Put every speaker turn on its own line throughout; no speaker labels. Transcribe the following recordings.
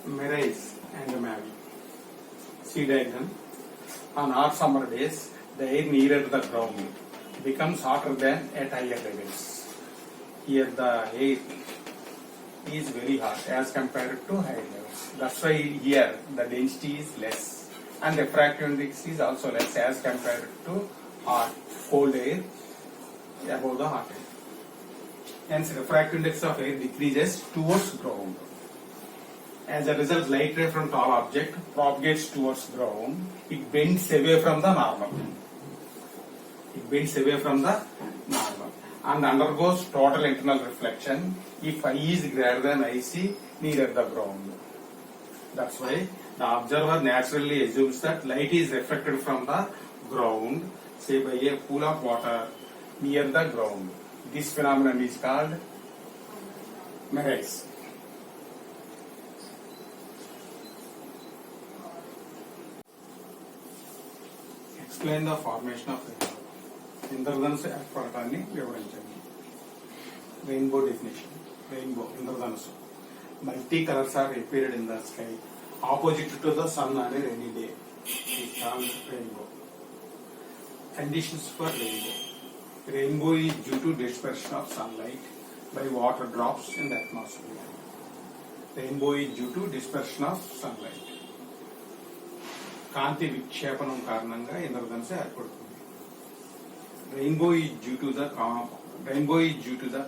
Mirage and Mavi. See diagram. On hot summer days, the air nearer the ground becomes hotter than at higher levels. Here the air is very hot as compared to higher levels. That's why here the density is less and refractive index is also less as compared to hot, cold air above the hot air. Hence refractive index of air decreases towards ground. As a result, light ray from tall object propagates towards ground. It bends away from the normal. It bends away from the normal and undergoes total internal reflection if I is greater than IC near the ground. That's why the observer naturally assumes that light is reflected from the ground, say by a pool of water near the ground. This phenomenon is called mirage. Explain the formation of rainbow. ఇంద్రధనుసు ఏర్పడటాన్ని వివరించండి. Rainbow definition. Rainbow, Indradhanusu. Multi colors are appeared in the sky opposite to the sun on a rainy day. It is called rainbow. Conditions for rainbow. Rainbow is due to dispersion of sunlight by water drops in the atmosphere. Rainbow is due to dispersion of sunlight. కాంతి విక్షేపణం కారణంగా ఇంద్రధనుసు ఏర్పడుతుంది. Rainbow is due to the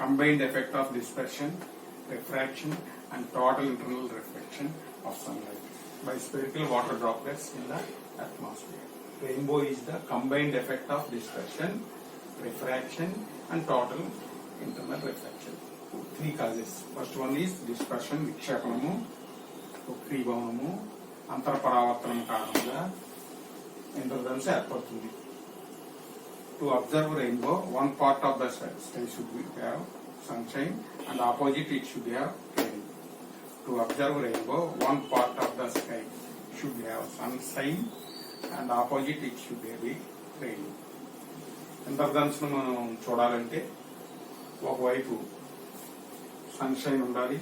combined effect of dispersion, refraction and total internal reflection of sunlight by spherical water droplets in the atmosphere. Rainbow is the combined effect of dispersion, refraction and total internal reflection. Three causes. First one is dispersion, విక్షేపణము, వక్రీభవనము, అంతరపరావర్తనం కారణంగా ఇంద్రధనుసు ఏర్పడుతుంది. To observe rainbow, one part of the sky should have sunshine and opposite it should have rain. To observe rainbow, one part of the sky should have sunshine and opposite it should be rain. ఇంద్రధనుసును మనం చూడాలంటే ఒకవైపు sunshine ఉండాలి,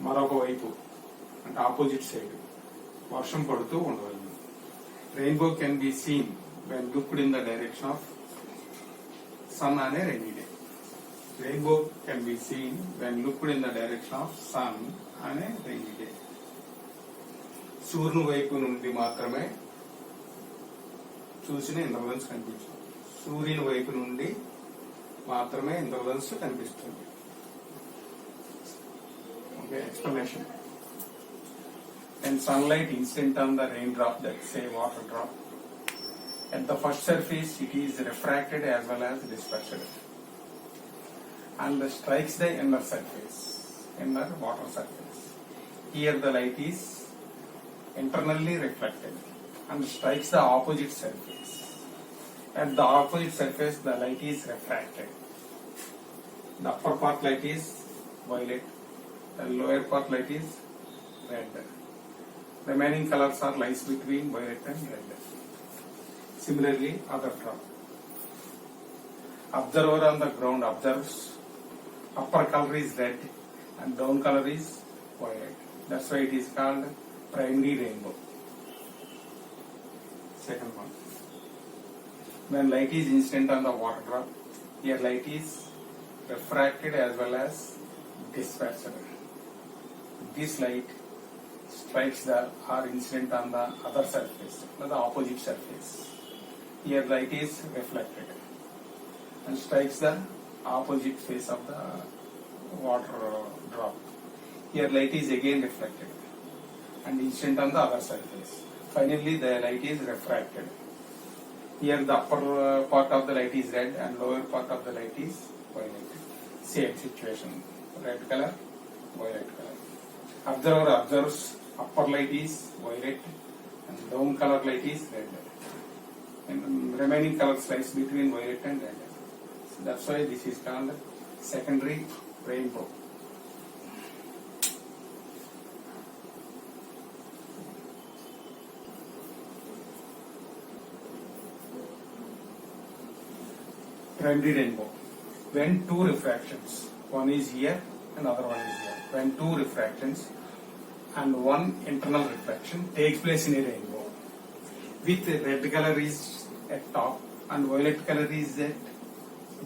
మరొక వైపు అంటే opposite side వర్షం పడుతూ ఉండవాలి. Rainbow can be seen when looked in the direction of sun on a rainy day. Rainbow can be seen when looked in the direction of sun on a rainy day. సూర్యుని వైపు నుండి మాత్రమే చూసిన ఇంద్రధనుసు కనిపిస్తుంది. సూర్యుని వైపు నుండి మాత్రమే ఇంద్రధనుసు కనిపిస్తుంది. Okay, explanation. When sunlight incident on the raindrop, that say water drop, at the first surface it is refracted as well as dispersed and strikes the inner surface, inner water surface. Here the light is internally reflected and strikes the opposite surface. At the opposite surface the light is refracted. The upper part light is violet, the lower part light is red. Remaining colors are lies between violet and red. Similarly, other drop. Observer on the ground observes upper color is red and down color is violet. That's why it is called primary rainbow. Second one. When light is incident on the water drop, here light is refracted as well as dispersed. This light strikes the or incident on the other surface, the opposite surface. Here light is reflected and strikes the opposite face of the water drop. Here light is again reflected and incident on the other surface. Finally the light is refracted. Here the upper part of the light is red and lower part of the light is violet. Same situation, red color, violet color. Observer observes upper light is violet and down color light is red. And remaining colors lies between violet and red. So that's why this is called secondary rainbow. Primary rainbow. When two refractions, one is here and other one is here. When two refractions and one internal reflection takes place in a rainbow. With red color is at top and violet color is at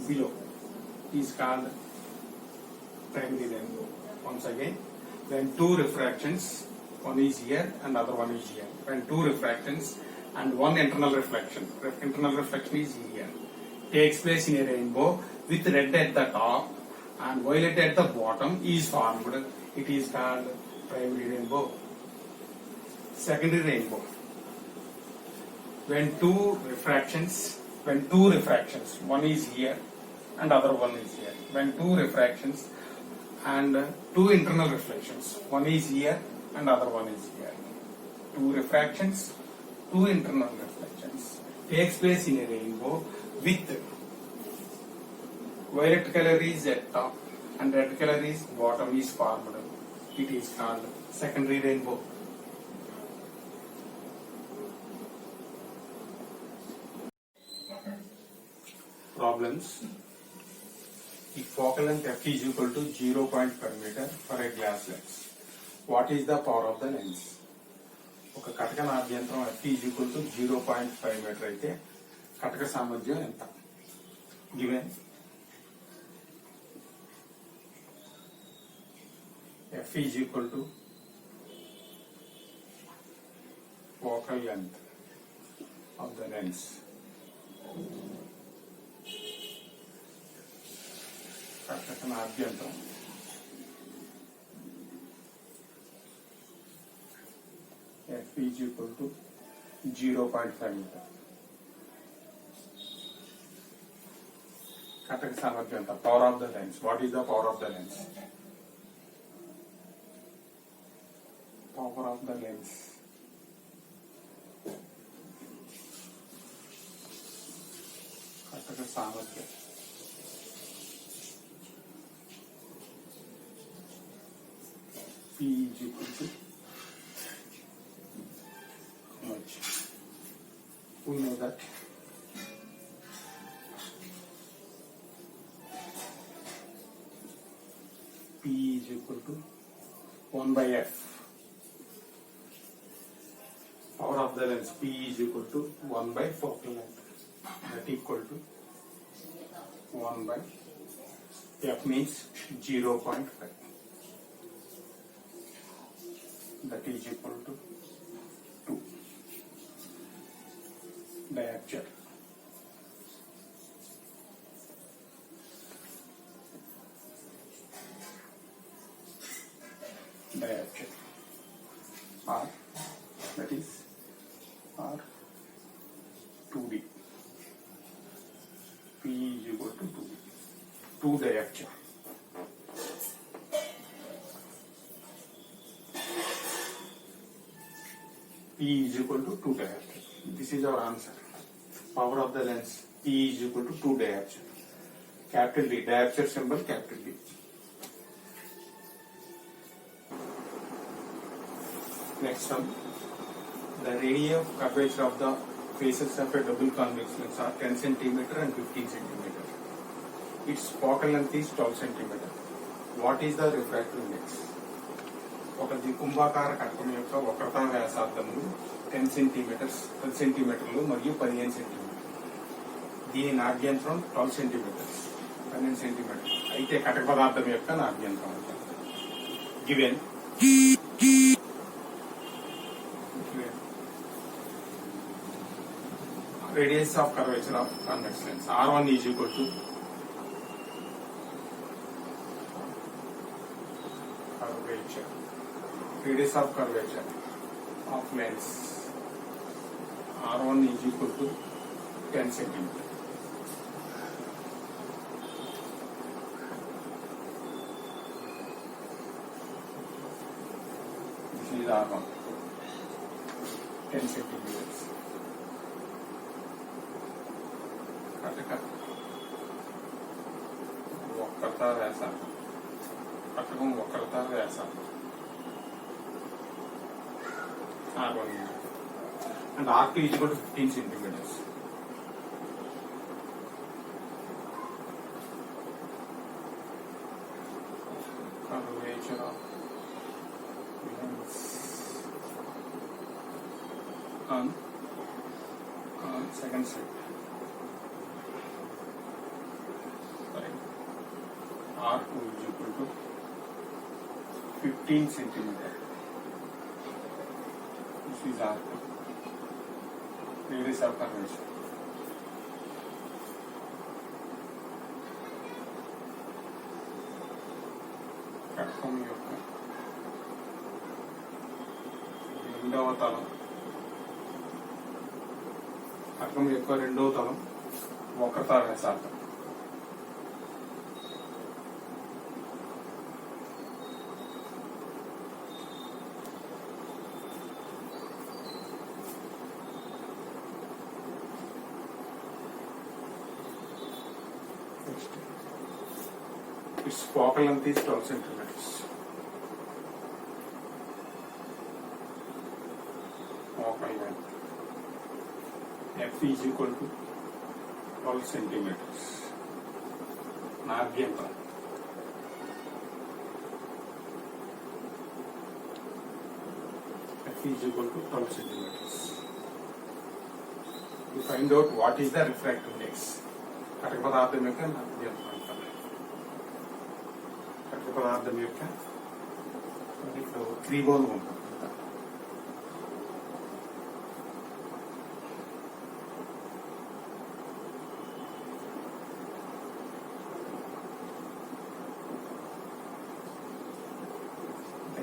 below. Is called primary rainbow. Once again, when two refractions, one is here and other one is here. When two refractions and one internal reflection is here, takes place in a rainbow with red at the top and violet at the bottom is formed. It is called primary rainbow. Secondary rainbow. When two refractions, one is here and other one is here. When two refractions and two internal reflections, one is here and other one is here. Two refractions, two internal reflections takes place in a rainbow with violet color is at top and red color is bottom is formed. It is called secondary rainbow. Problems. If focal length f is equal to 0.5 meter for a glass lens, what is the power of the lens? ఒక కటక నాభ్యంతరం f is equal to 0.5 meter అయితే కటక సామర్థ్యం ఎంత? Given f is equal to focal length of the lens. కటక నాభ్యంతరం f is equal to 0.5 meter. కటక సామర్థ్యం ఎంత? Power of the lens. What is the power of the lens? Power of the lens. కటక సామర్థ్యం. P is equal to how much? We know that P is equal to 1 by F. Power of the lens P is equal to 1 by focal length. That equal to 1 by F means 0.5. That is equal to 2. Diameter. Diameter. R, that is R 2D. P is equal to 2D. 2 diameter. P is equal to 2 diameter. This is our answer. Power of the lens P is equal to 2 diameter. Capital D, diameter symbol capital D. Next one, the radii of curvature of the faces of a double convex lens are 10 cm and 15 cm. Its focal length is 12 cm. What is the refractive index? ఒక కుంభాకార కటకం యొక్క వక్రతా వ్యాసార్థములు 10 సెంటీమీటర్లు మరియు 15 సెంటీమీటర్లు. దీని నాభ్యంతరం 12 centimetres 12 సెంటీమీటర్లు అయితే కటక పదార్థం యొక్క నాభ్యంతరం given radius of curvature of convex lens R1 is equal to curvature. Radius of curvature of lens R1 is equal to 10 cm. This is R1, 10 centimeters. కటక వక్రతా వ్యాసార్థం కటకం వక్రతా వ్యాసార్థం R1 and R2 is equal to 15 centimeters. Curvature of lens on second set. Sorry, R2 is equal to 15 centimeter. This is R2. Radius of curvature. కటకం యొక్క రెండవ తలం, కటకం యొక్క రెండవ తలం వక్రతా వ్యాసార్థం. Its focal length is 12 centimeters. Focal length F is equal to 12 centimeters. నాభ్యంతరం F is equal to 12 centimeters. You find out what is the refractive index. కటక పదార్థం యొక్క నాభ్యంతరం. కటక పదార్థం యొక్క ఇప్పుడు త్రిభువనం ఉంటుంది.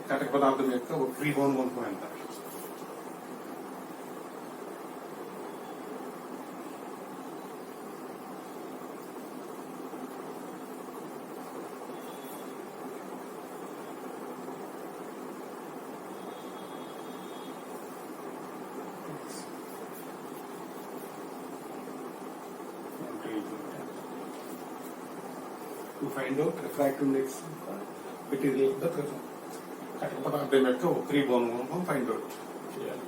కటక పదార్థం యొక్క ఒక త్రిభువనం గుణకం ఎంత? To find out refractive index material of the prism. కటక పదార్థం యొక్క ఒక త్రిభువనం గుణకం ఫైండ్ అవుట్ చేయాలి.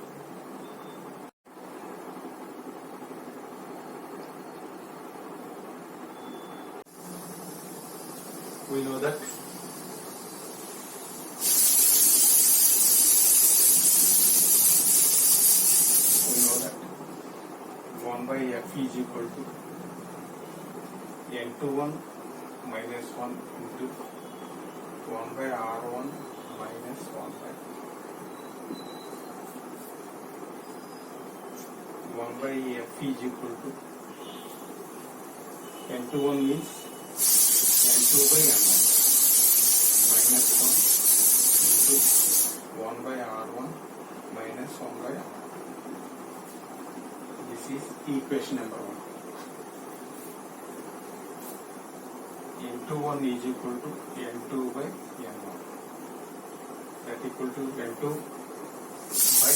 We know that one by F is equal to N21 minus 1 into 1 by R1 minus 1 by 1 by F is equal to N21 means N2 by N1 minus 1 into 1 by R1 minus 1 by R1. This is equation number 1. N21 is equal to N2 by N1. That equal to N2 by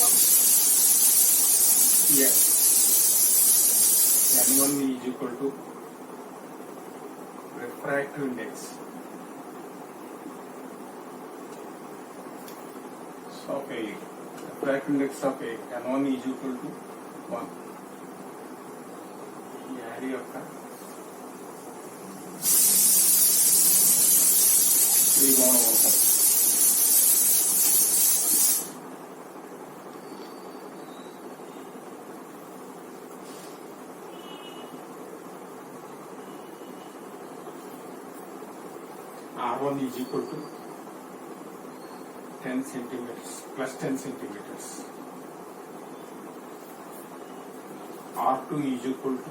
1. Here N1 is equal to refractive index of A. Refractive index of A N1 is equal to 1. The area of the త్రిభువనం గుణకం. R1 is equal to 10 centimeters plus 10 centimeters. R2 is equal to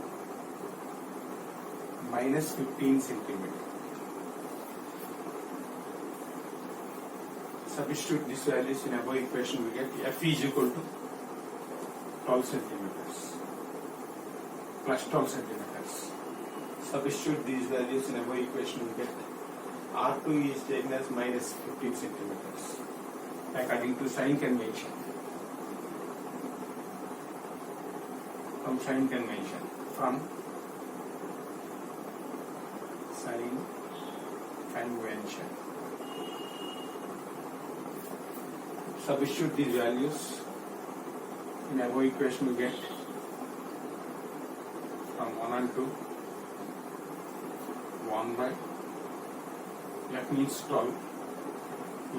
minus 15 centimeters. Substitute these values in above equation, we get F is equal to 12 centimeters plus 12 centimeters. Substitute these values in above equation, we get R2 is taken as minus 15 centimeters according to sign convention. From sign convention, from sign convention. Substitute these values in above equation, we get from 1 and 2 1 by F means 12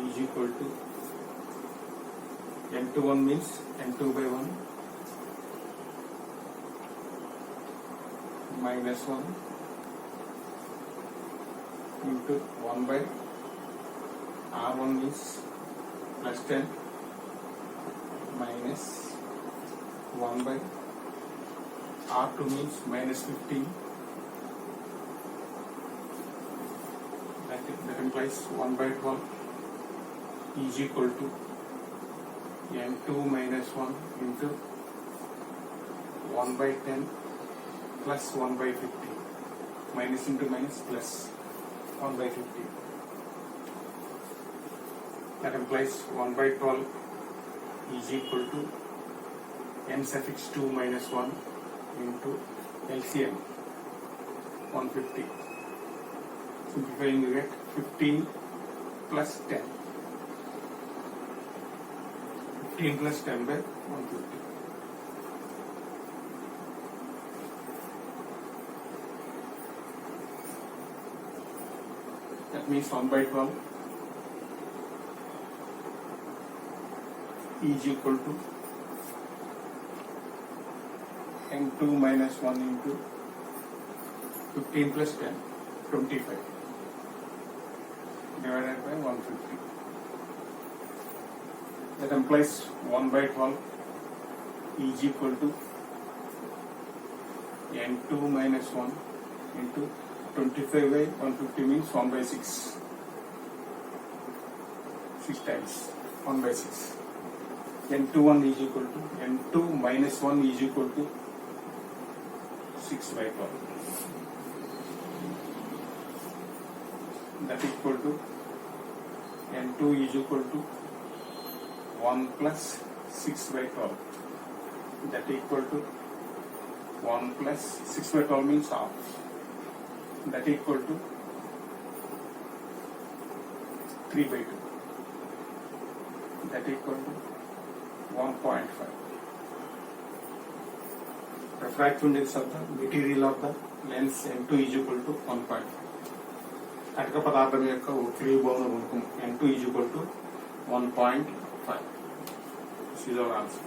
is equal to N21 means N2 by 1 minus 1 into 1 by R1 means plus 10 minus 1 by R2 means minus 15. That implies 1 by 12 is equal to N2 minus 1 into 1 by 10 plus 1 by 50. Minus into minus plus 1 by 50. That implies 1 by 12 is equal to n suffix 2 minus 1 into LCM 150. Simplifying you get 15 plus 10. 15 plus 10 by 150. That means 1 by 12 is equal to N2 minus 1 into 15 plus 10, 25 divided by 150. That implies 1 by 12 is equal to N2 minus 1 into 25 by 150 means 1 by 6. 6 times 1 by 6. N21 is equal to N2 minus 1 is equal to 6 by 12. That equal to N2 is equal to 1 plus 6 by 12. That equal to 1 plus 6 by 12 means half. That equal to 3 by 2. That equal to 1.5. Refractive index of the material of the lens N2 is equal to 1.5. కటక పదార్థం యొక్క వక్రీభవన గుణకం N2 is equal to 1.5. This is our answer.